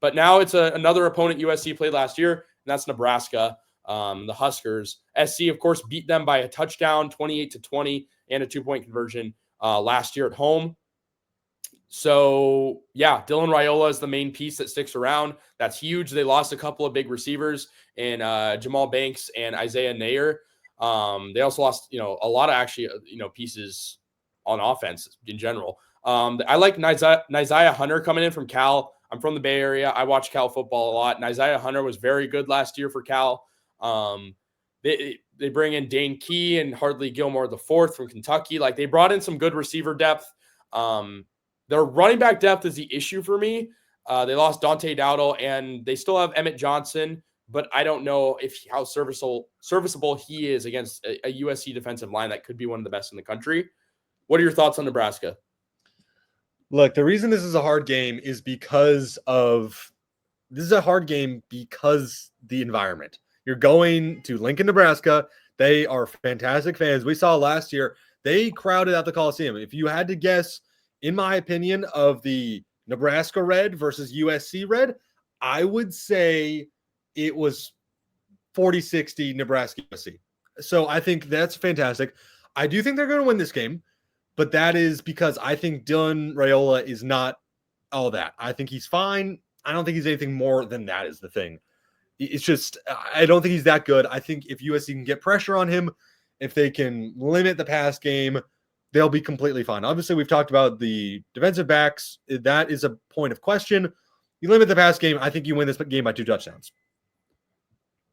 But now it's another opponent USC played last year, and that's Nebraska, the Huskers. SC, of course, beat them by a touchdown, 28-20, and a 2-point conversion last year at home. So, yeah, Dylan Raiola is the main piece that sticks around. That's huge. They lost a couple of big receivers in Jamal Banks and Isaiah Nair. They also lost, a lot of actually, pieces on offense in general. I like Nizaiah Hunter coming in from Cal. I'm from the Bay Area. I watch Cal football a lot. Nizaiah Hunter was very good last year for Cal. They bring in Dane Key and Hardly Gilmore IV from Kentucky. Like, they brought in some good receiver depth. Their running back depth is the issue for me. They lost Dante Dowdle, and they still have Emmett Johnson, but I don't know how serviceable he is against a USC defensive line that could be one of the best in the country. What are your thoughts on Nebraska? Look, the reason this is a hard game is because the environment. You're going to Lincoln, Nebraska. They are fantastic fans. We saw last year, they crowded out the Coliseum. If you had to guess, in my opinion, of the Nebraska Red versus USC Red, I would say it was 40-60 Nebraska USC. So I think that's fantastic. I do think they're going to win this game, but that is because I think Dylan Raiola is not all that. I think he's fine. I don't think he's anything more than that is the thing. It's just, I don't think he's that good. I think if USC can get pressure on him, if they can limit the pass game, they'll be completely fine. Obviously, we've talked about the defensive backs. That is a point of question. You limit the pass game, I think you win this game by 2 touchdowns.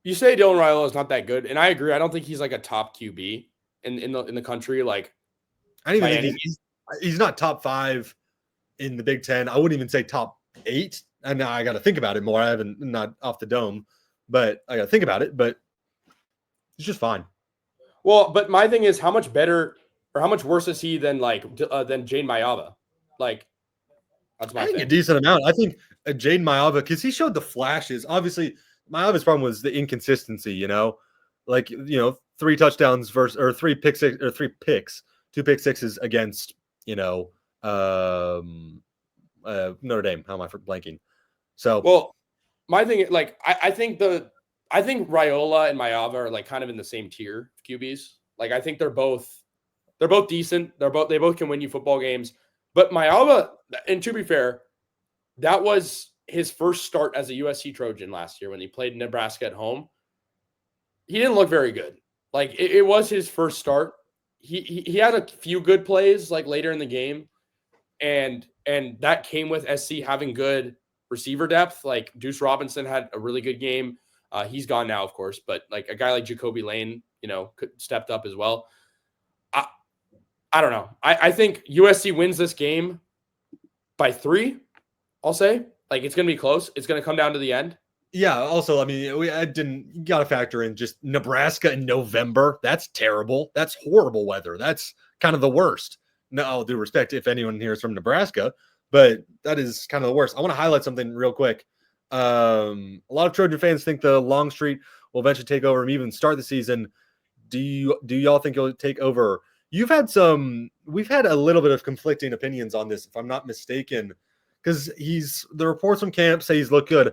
You say Dylan Raiola is not that good, and I agree. I don't think he's like a top QB in the country. Like, I don't even think he's not top 5 in the Big Ten. I wouldn't even say top 8. And now I got to think about it more. I haven't, not off the dome, but I got to think about it. But he's just fine. Well, but my thing is, how much better or how much worse is he than Jane Mayava? Like, that's my thing. A decent amount. I think Jaden Mayava, because he showed the flashes. Obviously, Mayava's problem was the inconsistency. 3 touchdowns or 3 picks, 2 pick sixes against Notre Dame. How am I blanking? So, well, my thing, like, I think Raiola and Mayava are like kind of in the same tier of QBs. Like, I think they're both decent. They both can win you football games. But Mayava, and to be fair, that was his first start as a USC Trojan last year when he played Nebraska at home. He didn't look very good. Like, it was his first start. He had a few good plays like later in the game, and that came with SC having good receiver depth. Like, Deuce Robinson had a really good game. He's gone now, of course, but like a guy like Jacoby Lane, stepped up as well. I don't know. I think USC wins this game by 3. I'll say, like, it's going to be close. It's going to come down to the end. Yeah. Also, I mean, you got to factor in just Nebraska in November. That's terrible. That's horrible weather. That's kind of the worst. No, all due respect if anyone here is from Nebraska, but that is kind of the worst. I want to highlight something real quick. A lot of Trojan fans think the Longstreet will eventually take over and even start the season. Do y'all think he'll take over? We've had a little bit of conflicting opinions on this, if I'm not mistaken, because the reports from camp say he's looked good.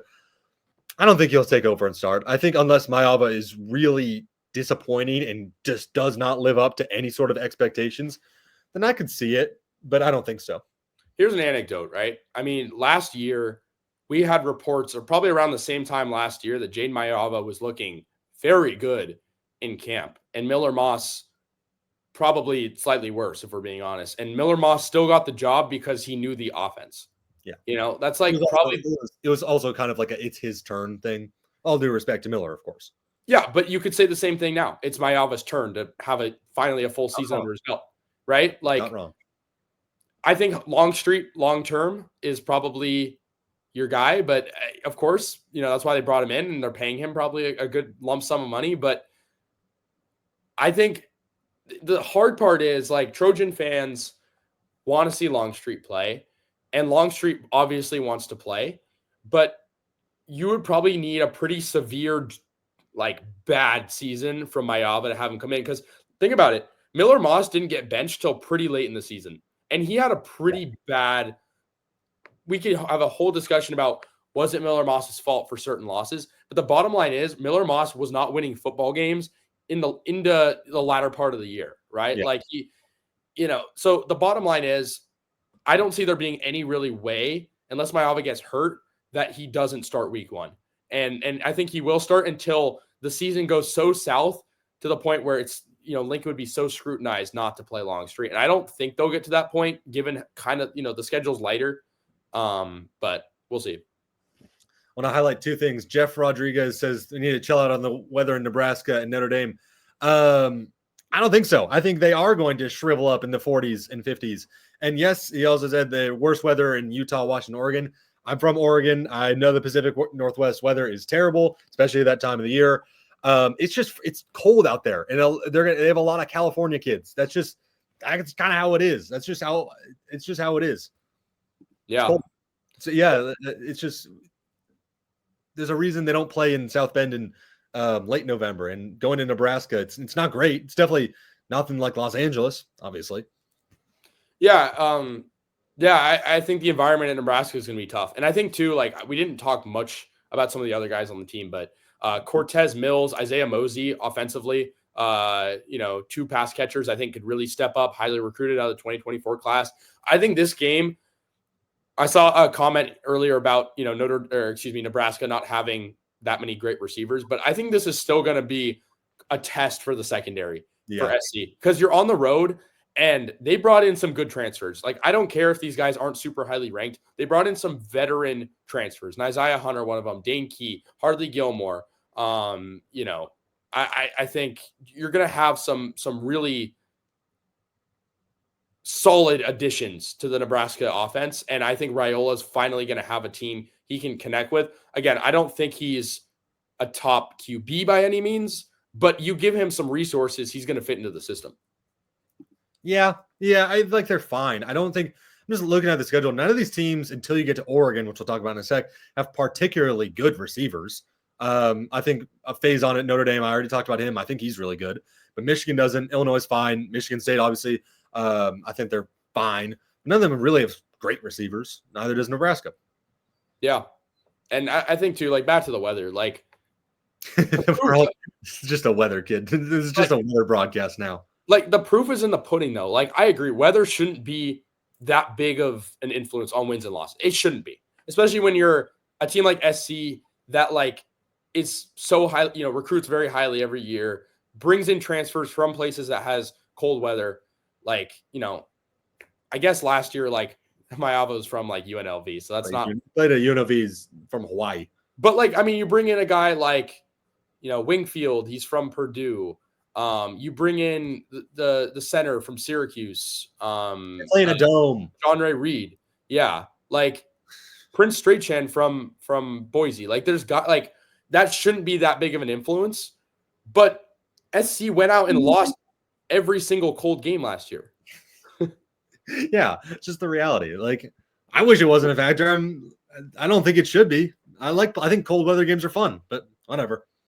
I don't think he'll take over and start. I think unless Mayava is really disappointing and just does not live up to any sort of expectations, then I could see it, but I don't think so. Here's an anecdote, right? I mean, last year we had reports, or probably around the same time last year, that Jane Mayava was looking very good in camp, and Miller Moss probably slightly worse, if we're being honest. And Miller Moss still got the job because he knew the offense. Yeah. That's like it was also kind of like it's his turn thing. All due respect to Miller, of course. Yeah, but you could say the same thing now. It's Mayava's turn to have finally a full season under his belt, right? Like, not wrong. I think Longstreet long term is probably your guy, but of course, that's why they brought him in, and they're paying him probably a good lump sum of money. But I think the hard part is, like, Trojan fans want to see Longstreet play, and Longstreet obviously wants to play, but you would probably need a pretty severe, like, bad season from Mayava to have him come in. Because think about it, Miller Moss didn't get benched till pretty late in the season, and he had a pretty bad. We could have a whole discussion about was it Miller Moss's fault for certain losses? But the bottom line is Miller Moss was not winning football games into the latter part of the year, right? Yeah. Like so the bottom line is I don't see there being any really way, unless Maava gets hurt, that he doesn't start week 1. And I think he will start until the season goes so south to the point where it's, Lincoln would be so scrutinized not to play Longstreet. And I don't think they'll get to that point given kind of, the schedule's lighter. But we'll see. I want to highlight 2 things. Jeff Rodriguez says we need to chill out on the weather in Nebraska and Notre Dame. I don't think so. I think they are going to shrivel up in the 40s and 50s. And yes, he also said the worst weather in Utah, Washington, Oregon. I'm from Oregon. I know the Pacific Northwest weather is terrible, especially at that time of the year. It's cold out there, and they have a lot of California kids. That's kind of how it is. It's just how it is. Yeah. So yeah, it's just there's a reason they don't play in South Bend in late November, and going to Nebraska, it's not great. It's definitely nothing like Los Angeles, obviously. Yeah. I think the environment in Nebraska is going to be tough. And I think too, like we didn't talk much about some of the other guys on the team, but Cortez Mills, Isaiah Mosey offensively, 2 pass catchers, I think could really step up, highly recruited out of the 2024 class. I think this game, I saw a comment earlier about, Nebraska not having that many great receivers, but I think this is still going to be a test for the secondary for SC because you're on the road and they brought in some good transfers. Like, I don't care if these guys aren't super highly ranked. They brought in some veteran transfers. And Isaiah Hunter, one of them, Dane Key, Hardly Gilmore. I think you're going to have some really solid additions to the Nebraska offense. And I think Raiola is finally going to have a team he can connect with. Again, I don't think he's a top QB by any means, but you give him some resources, he's going to fit into the system. Yeah, I like they're fine. I don't think I'm just looking at the schedule. None of these teams, until you get to Oregon, which we'll talk about in a sec, have particularly good receivers. I think a phase on it, Notre Dame, I already talked about him. I think he's really good. But Michigan doesn't. Illinois is fine. Michigan State, obviously, I think they're fine. None of them really have great receivers. Neither does Nebraska. Yeah. And I think, too, like, back to the weather, like. It's just a weather, kid. This is just a weather broadcast now. Like, the proof is in the pudding, though. Like, I agree. Weather shouldn't be that big of an influence on wins and losses. It shouldn't be, especially when you're a team like SC that, like, is so high, recruits very highly every year, brings in transfers from places that has cold weather. Like, I guess last year, like, Maava was from, like, UNLV, so that's not. Played at UNLV's from Hawaii. But, like, I mean, you bring in a guy like, Wingfield, he's from Purdue. You bring in the center from Syracuse. Playing a dome. John Ray Reed. Yeah. Like Prince Strachan from Boise. Like there's got like that shouldn't be that big of an influence. But SC went out and lost every single cold game last year. Yeah, it's just the reality. Like I wish it wasn't a factor. I don't think it should be. I think cold weather games are fun, but whatever.